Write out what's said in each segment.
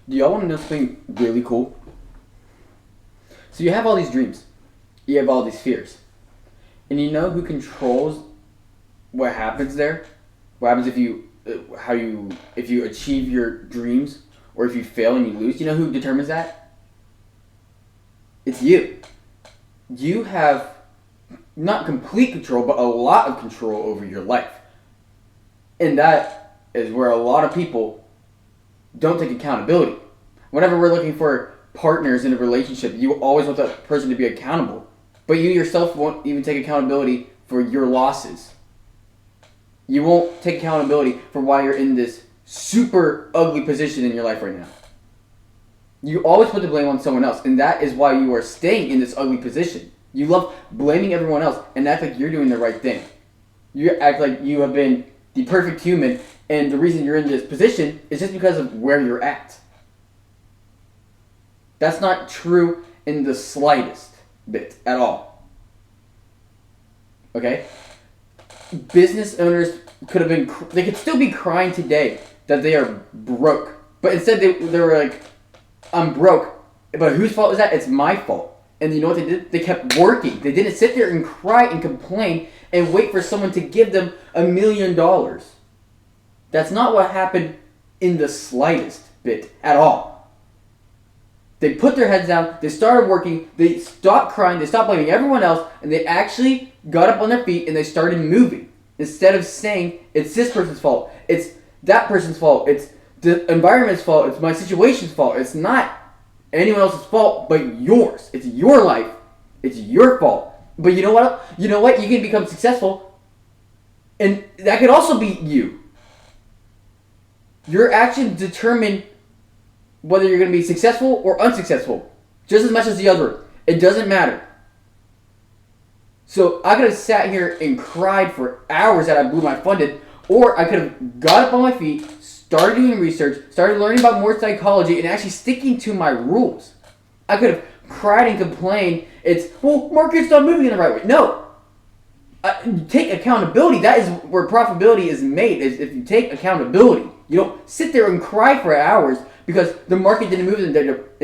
Do y'all want to know something really cool? So you have all these dreams. You have all these fears. And you know who controls what happens there? What happens if you achieve your dreams or if you fail and you lose? You know who determines that? It's you. You have not complete control, but a lot of control over your life. And that is where a lot of people don't take accountability. Whenever we're looking for partners in a relationship, you always want that person to be accountable. But you yourself won't even take accountability for your losses. You won't take accountability for why you're in this super ugly position in your life right now. You always put the blame on someone else, and that is why you are staying in this ugly position. You love blaming everyone else and act like you're doing the right thing. You act like you have been the perfect human, and the reason you're in this position is just because of where you're at. That's not true in the slightest bit at all. Okay? Business owners they could still be crying today that they are broke. But instead they were like, I'm broke. But whose fault is that? It's my fault. And you know what they did? They kept working. They didn't sit there and cry and complain and wait for someone to give them $1 million. That's not what happened in the slightest bit at all. They put their heads down, they started working, they stopped crying, they stopped blaming everyone else, and they actually got up on their feet and they started moving. Instead of saying, it's this person's fault, it's that person's fault, it's the environment's fault, it's my situation's fault. It's not anyone else's fault but yours. It's your life. It's your fault. But you know what? You know what? You can become successful, and that could also be you. Your actions determine whether you're going to be successful or unsuccessful, just as much as the other. It doesn't matter. So I could have sat here and cried for hours that I blew my funded, or I could have got up on my feet, started doing research, started learning about more psychology, and actually sticking to my rules. I could have cried and complained. Market's not moving in the right way. No. Take accountability. That is where profitability is made, is if you take accountability. You don't sit there and cry for hours because the market didn't move in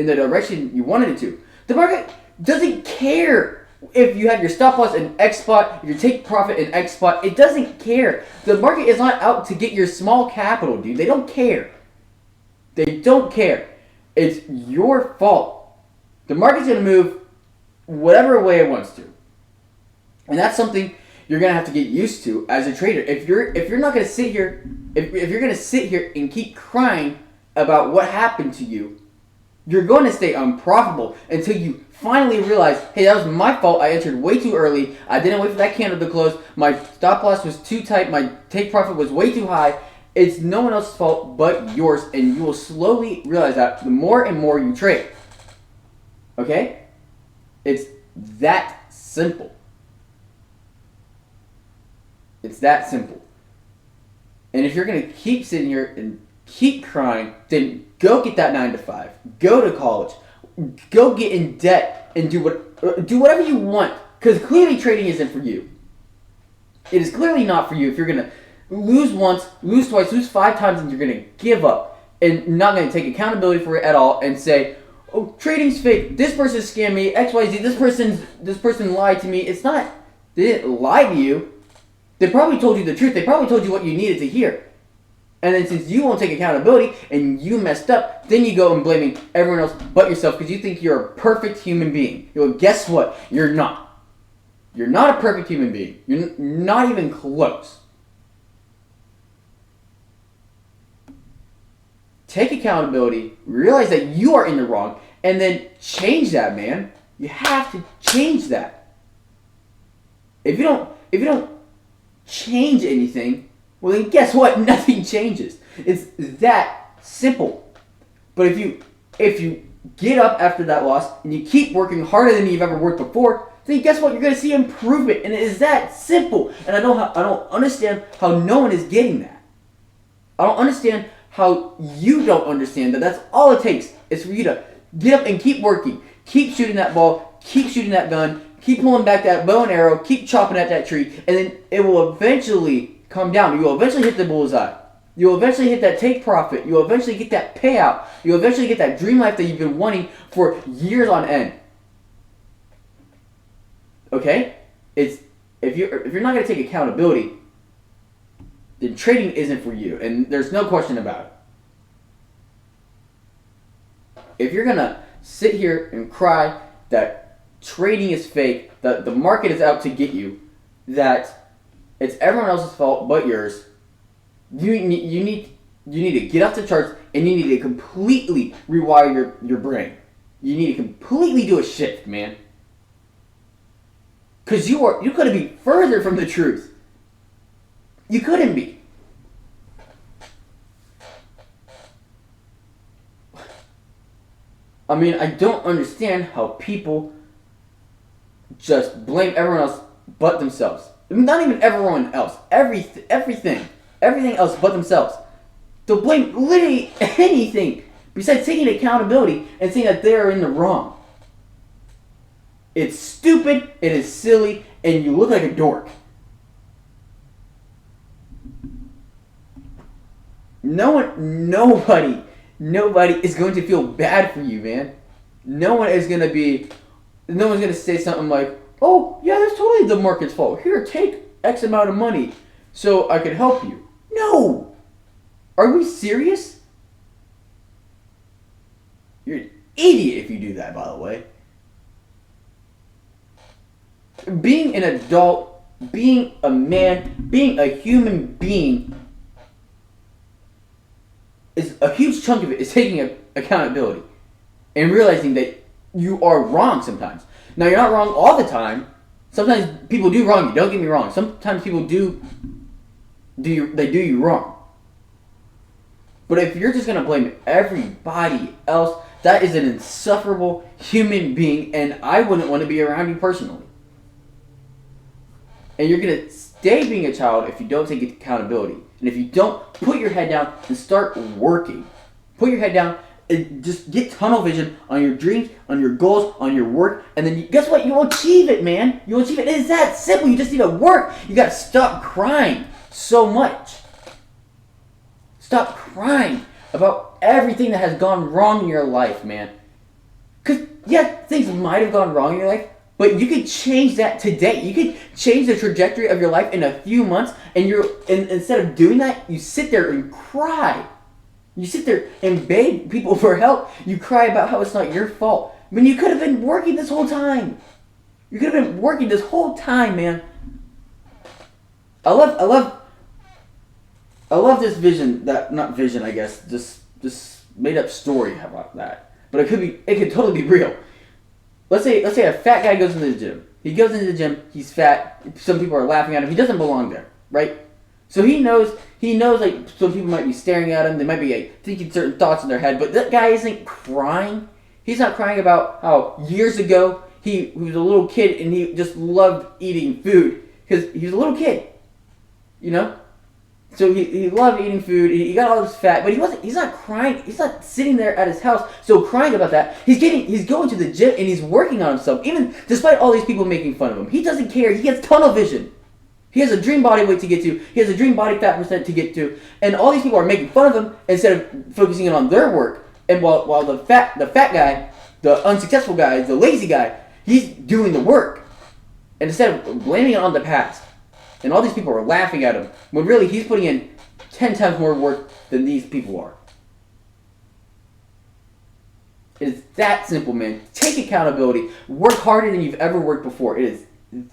the direction you wanted it to. The market doesn't care if you have your stop loss in X spot, if you take profit in X spot. It doesn't care. The market is not out to get your small capital, dude. They don't care. They don't care. It's your fault. The market's going to move whatever way it wants to. And that's something you're going to have to get used to as a trader. If you're not going to sit here, if you're going to sit here and keep crying about what happened to you, you're going to stay unprofitable until you finally realize, hey, that was my fault. I entered way too early. I didn't wait for that candle to close. My stop loss was too tight. My take profit was way too high. It's no one else's fault but yours, and you will slowly realize that the more and more you trade. Okay? It's that simple. It's that simple. And if you're going to keep sitting here and keep crying, then go get that 9 to 5. Go to college. Go get in debt and do whatever you want. Because clearly trading isn't for you. It is clearly not for you if you're going to lose once, lose twice, lose 5 times, and you're going to give up and not going to take accountability for it at all and say, oh, trading's fake. This person scammed me. XYZ. This person lied to me. It's not. They didn't lie to you. They probably told you the truth. They probably told you what you needed to hear. And then since you won't take accountability and you messed up, then you go and blaming everyone else but yourself because you think you're a perfect human being. Well, guess what? You're not. You're not a perfect human being. You're not even close. Take accountability, realize that you are in the wrong, and then change that, man. You have to change that. If you don't change anything, well then guess what? Nothing changes. It's that simple. But if you get up after that loss and you keep working harder than you've ever worked before, then guess what? You're going to see improvement, and it is that simple. And I don't understand how no one is getting that. I don't understand how you don't understand that. That's all it takes is for you to get up and keep working, keep shooting that ball, keep shooting that gun, keep pulling back that bow and arrow, keep chopping at that tree, and then it will eventually come down. You will eventually hit the bullseye. You'll eventually hit that take profit. You'll eventually get that payout. You'll eventually get that dream life that you've been wanting for years on end. Okay? If you're not going to take accountability, then trading isn't for you, and there's no question about it. If you're going to sit here and cry that trading is fake, that the market is out to get you, that it's everyone else's fault but yours, you need to get off the charts, and you need to completely rewire your brain. You need to completely do a shift, man. Because you couldn't be further from the truth. You couldn't be. I mean, I don't understand how people just blame everyone else but themselves. Not even everyone else. Everything else but themselves. They'll blame literally anything besides taking accountability and saying that they're in the wrong. It's stupid, it is silly, and you look like a dork. Nobody is going to feel bad for you, man. No one's going to say something like, oh, yeah, that's totally the market's fault. Here, take X amount of money so I can help you. No! Are we serious? You're an idiot if you do that, by the way. Being an adult, being a man, being a human being, is a huge chunk of it is taking accountability and realizing that you are wrong sometimes. Now, you're not wrong all the time. Sometimes people do wrong you. Don't get me wrong. Sometimes people do you wrong. But if you're just going to blame everybody else, that is an insufferable human being, and I wouldn't want to be around you personally. And you're going to stay being a child if you don't take accountability. And if you don't put your head down and start working. Put your head down and just get tunnel vision on your dreams, on your goals, on your work. And then guess what? You'll achieve it, man. You'll achieve it. It is that simple. You just need to work. You got to stop crying so much. Stop crying about everything that has gone wrong in your life, man. Because, yeah, things might have gone wrong in your life, but you could change that today. You could change the trajectory of your life in a few months, and instead of doing that, you sit there and cry. You sit there and beg people for help. You cry about how it's not your fault. When you could have been working this whole time. You could have been working this whole time, man. I love this vision, not vision, I guess, this made up story about that. But it could totally be real. Let's say a fat guy goes into the gym. He goes into the gym, he's fat, some people are laughing at him, he doesn't belong there, right? So he knows like some people might be staring at him, they might be like thinking certain thoughts in their head, but that guy isn't crying. He's not crying about how years ago he was a little kid and he just loved eating food because he was a little kid, you know? So he loved eating food, he got all this fat, but he's not crying, he's not sitting there at his house so crying about that. He's going to the gym and he's working on himself, even despite all these people making fun of him. He doesn't care, he gets tunnel vision. He has a dream body weight to get to, he has a dream body fat percent to get to, and all these people are making fun of him instead of focusing on their work. And while the fat guy, the unsuccessful guy, the lazy guy, he's doing the work. And instead of blaming it on the past, and all these people are laughing at him, when really he's putting in 10 times more work than these people are. It's that simple, man. Take accountability. Work harder than you've ever worked before. It is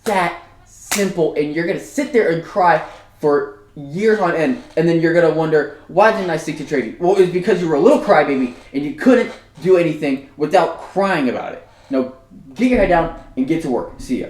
that simple, and you're going to sit there and cry for years on end, and then you're going to wonder, why didn't I stick to trading? Well, it's because you were a little crybaby, and you couldn't do anything without crying about it. Now, get your head down and get to work. See ya.